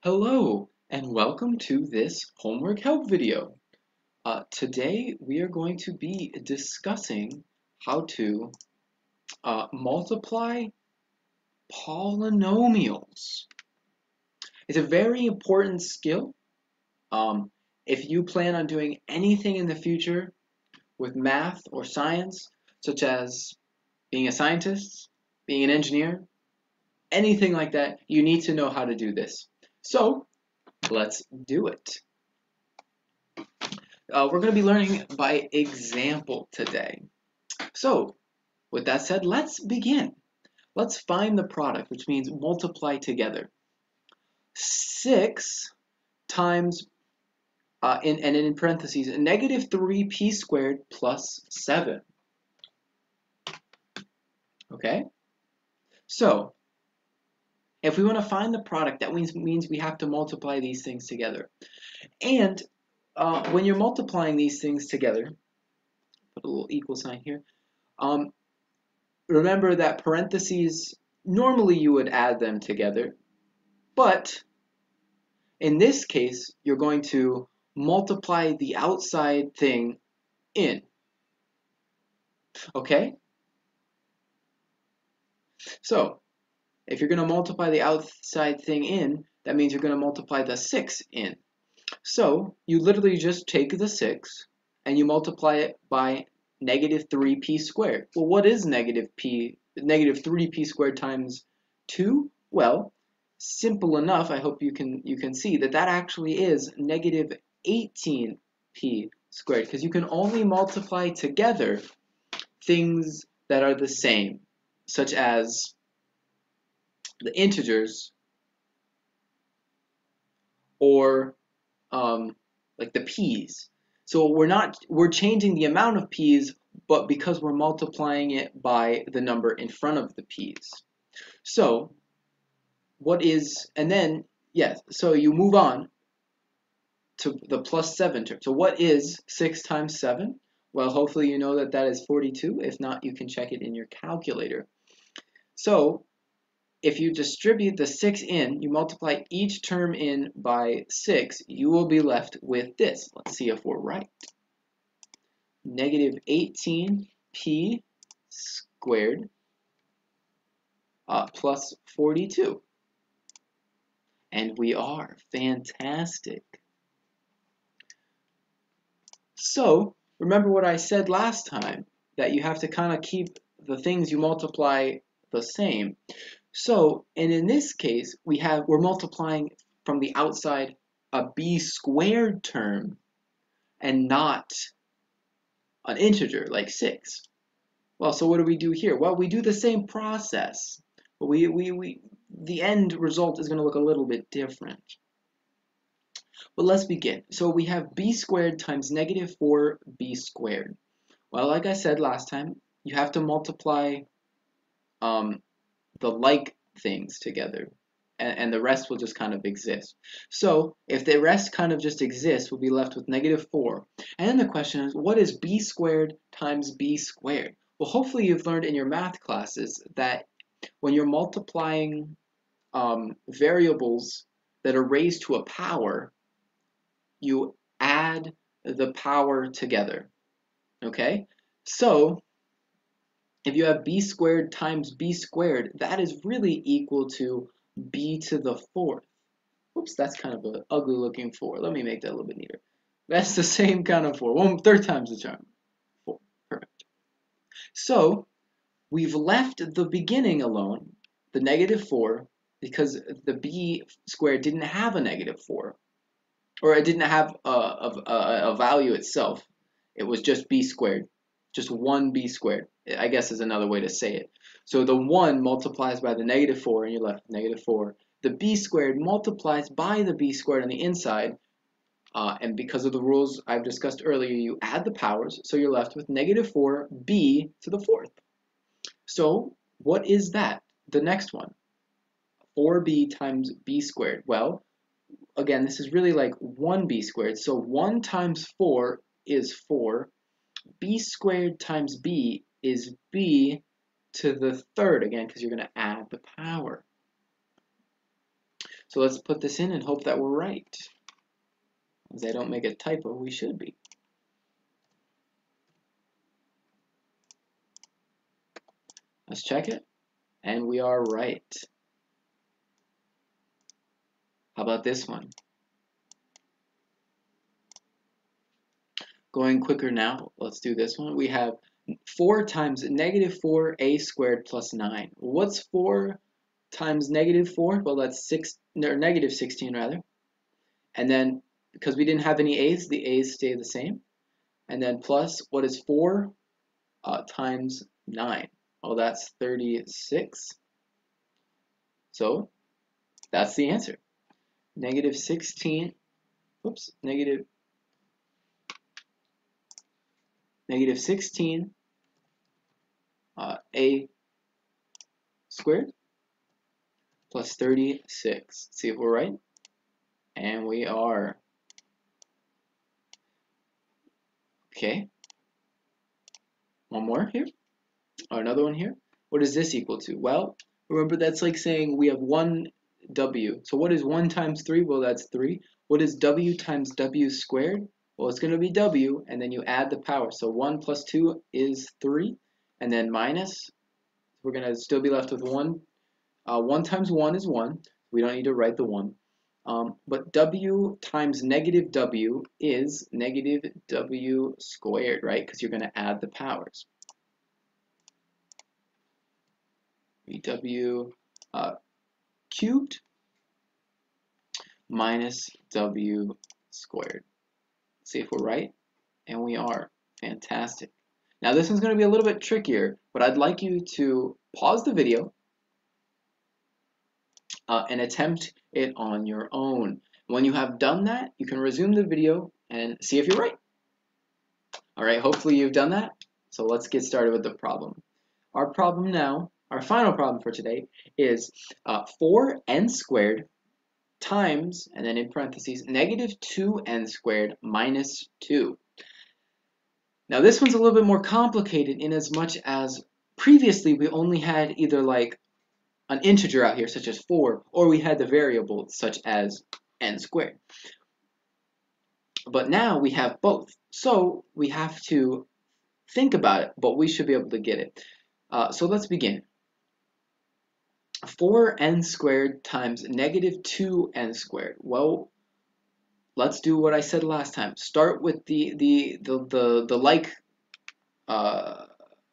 Hello and welcome to this homework help video. Today we are going to be discussing how to multiply polynomials. It's a very important skill. Um, if you plan on doing anything in the future with math or science, such as being a scientist, being an engineer, anything like that, you need to know how to do this. So let's do it. We're going to be learning by example today. So, with that said, let's begin. Let's find the product, which means multiply together. 6 times, and in parentheses, negative 3p squared plus 7. Okay? So, if we want to find the product, that means we have to multiply these things together. And when you're multiplying these things together, put a little equal sign here, remember that parentheses, normally you would add them together, but in this case, you're going to multiply the outside thing in, okay? So, if you're going to multiply the outside thing in, that means you're going to multiply the 6 in. So, you literally just take the 6 and you multiply it by negative 3p squared. Well, what is negative 3p squared times 2? Well, simple enough. I hope you can see that actually is negative 18p squared, because you can only multiply together things that are the same, such as the integers or like the p's. So we're changing the amount of p's, but because we're multiplying it by the number in front of the p's. So and then, yes, so you move on to the plus 7 term. So what is 6 times 7? Well, hopefully you know that is 42. If not, you can check it in your calculator. So if you distribute the 6 in, you multiply each term in by 6, you will be left with this. Let's see if we're right. Negative 18p squared plus 42. And we are. Fantastic. So, remember what I said last time, that you have to kind of keep the things you multiply the same. So, and in this case, we're multiplying from the outside a b squared term and not an integer like 6. Well, so what do we do here? Well, we do the same process, but the end result is going to look a little bit different. But let's begin. So we have b squared times negative 4b squared. Well, like I said last time, you have to multiply the like things together, and the rest will just kind of exist. So if the rest kind of just exists, we'll be left with negative 4. And then the question is, what is b squared times b squared? Well, hopefully you've learned in your math classes that when you're multiplying variables that are raised to a power, you add the power together, okay? So if you have b squared times b squared, that is really equal to b to the 4th. Oops, that's kind of an ugly looking 4. Let me make that a little bit neater. That's the same kind of 4. 1/3 times the charm. 4. Perfect. So we've left the beginning alone, the negative 4, because the b squared didn't have a negative 4. Or it didn't have a value itself. It was just b squared. Just 1b squared, I guess, is another way to say it. So the 1 multiplies by the negative 4, and you're left with negative 4. The b squared multiplies by the b squared on the inside, and because of the rules I've discussed earlier, you add the powers, so you're left with negative 4b to the 4th. So what is that? The next one, 4b times b squared. Well, again, this is really like 1b squared. So 1 times 4 is 4. B squared times b is b to the 3rd, again, because you're going to add the power. So let's put this in and hope that we're right. As I don't make a typo, we should be. Let's check it. And we are right. How about this one? Going quicker now, let's do this one. We have 4 times negative 4a squared plus 9. What's 4 times negative 4? Well, that's 6, or negative 16 rather. And then, because we didn't have any a's, the a's stay the same. And then plus, what is 4 times 9? Oh, that's 36. So, that's the answer. Negative 16, whoops, negative 16 a squared plus 36. See if we're right. And we are. Okay. One more here. Or another one here. What is this equal to? Well, remember that's like saying we have 1w. So what is 1 times 3? Well, that's 3. What is w times w squared? Well, it's going to be w, and then you add the power. So 1 plus 2 is 3. And then minus, we're going to still be left with 1. 1 times 1 is 1. We don't need to write the 1. But w times negative w is negative w squared, right? Because you're going to add the powers. W cubed minus w squared. See if we're right, and we are. Fantastic. Now this one's going to be a little bit trickier, but I'd like you to pause the video and attempt it on your own. When you have done that, you can resume the video and see if you're right. All right, hopefully you've done that. So let's get started with the problem. Our problem now, our final problem for today, is 4n squared times, and then in parentheses, negative 2n squared minus 2. Now this one's a little bit more complicated in as much as previously we only had either like an integer out here such as 4, or we had the variable such as n squared. But now we have both, so we have to think about it, but we should be able to get it. So let's begin. 4n squared times negative 2n squared. Well, let's do what I said last time. Start with the like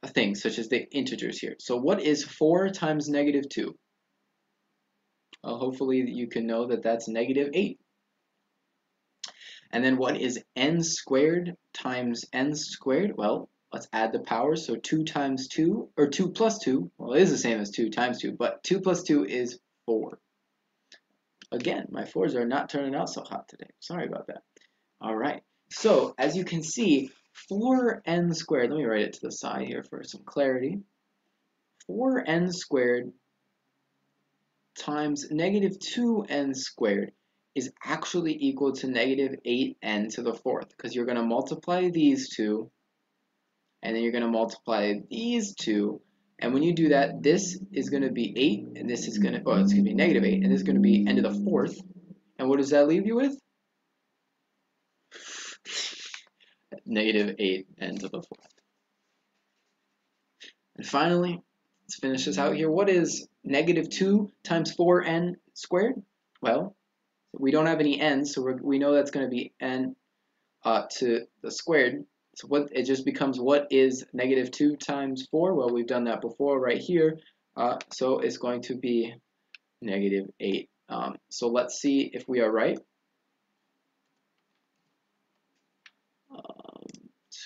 things, such as the integers here. So what is 4 times negative 2? Well, hopefully you can know that that's negative 8. And then what is n squared times n squared? Well, let's add the powers. So 2 times 2, or 2 plus 2, well, it is the same as 2 times 2, but 2 plus 2 is 4. Again, my 4s are not turning out so hot today. Sorry about that. All right. So as you can see, 4n squared, let me write it to the side here for some clarity. 4n squared times negative 2n squared is actually equal to negative 8n to the 4th, because you're going to multiply these two, and then you're going to multiply these two, and when you do that, this is going to be 8, and this is going to, oh, it's going to be negative 8, and this is going to be n to the 4th, and what does that leave you with? Negative 8n to the 4th. And finally, let's finish this out here. What is negative 2 times 4n squared? Well, we don't have any n, so we know that's going to be n to the squared. So what it just becomes, what is negative 2 times 4? Well, we've done that before right here. So it's going to be negative 8. So let's see if we are right.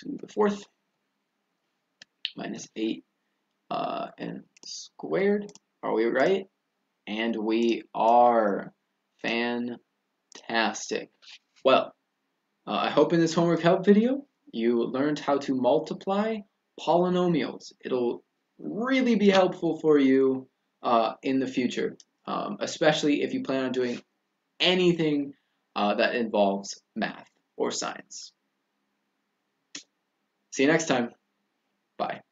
To the 4th minus 8 n squared. Are we right? And we are. Fantastic. Well, I hope in this homework help video you learned how to multiply polynomials. It'll really be helpful for you in the future, especially if you plan on doing anything that involves math or science. See you next time. Bye.